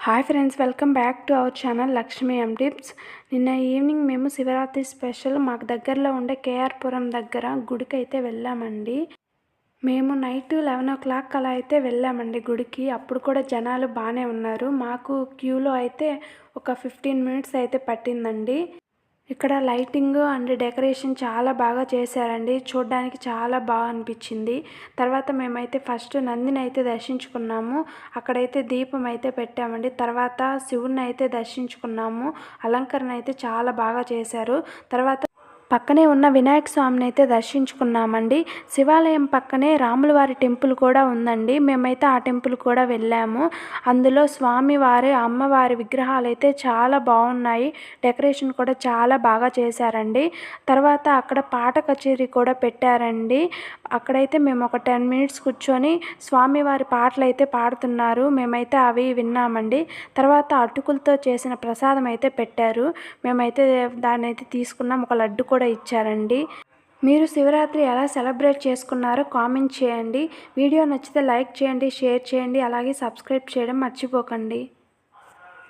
Hi friends, welcome back to our channel Lakshmi M tips. నిన్న evening మేము Shivaratri special మాకు దగ్గరలో ఉండే కేఆర్పురం దగ్గర గుడికి అయితే వెళ్ళామండి. మేము నైట్ 11 అలా అయితే వెళ్ళామండి గుడికి. అప్పుడు కూడా జనాలు బాగానే ఉన్నారు. మాకు క్యూలో అయితే ఒక 15 మినిట్స్ అయితే పట్టిందండి. ఇక్కడ లైటింగ్ అండ్ డెకరేషన్ చాలా బాగా చేశారండి. చూడడానికి చాలా బాగా అనిపించింది. తర్వాత మేమైతే ఫస్ట్ నందిని అయితే దర్శించుకున్నాము. అక్కడైతే దీపం అయితే పెట్టామండి. తర్వాత శివుని అయితే దర్శించుకున్నాము. అలంకరణ అయితే చాలా బాగా చేశారు. తర్వాత పక్కనే ఉన్న వినాయక స్వామిని అయితే దర్శించుకున్నామండి. శివాలయం పక్కనే రాములవారి టెంపుల్ కూడా ఉందండి. మేమైతే ఆ టెంపుల్ కూడా వెళ్ళాము. అందులో స్వామివారి అమ్మవారి విగ్రహాలు అయితే చాలా బాగున్నాయి. డెకరేషన్ కూడా చాలా బాగా చేశారండి. తర్వాత అక్కడ పాట కచేరీ కూడా పెట్టారండి. అక్కడైతే మేము ఒక 10 మినిట్స్ కూర్చొని స్వామివారి పాటలు అయితే పాడుతున్నారు. మేమైతే అవి విన్నామండి. తర్వాత అటుకులతో చేసిన ప్రసాదం అయితే పెట్టారు. మేమైతే దాన్ని అయితే తీసుకున్నాం. ఒక లడ్డు కూడా ఇచ్చారండి. మీరు శివరాత్రి ఎలా సెలబ్రేట్ చేసుకున్నారో కామెంట్ చేయండి. వీడియో నచ్చితే లైక్ చేయండి, షేర్ చేయండి, అలాగే సబ్స్క్రైబ్ చేయడం మర్చిపోకండి.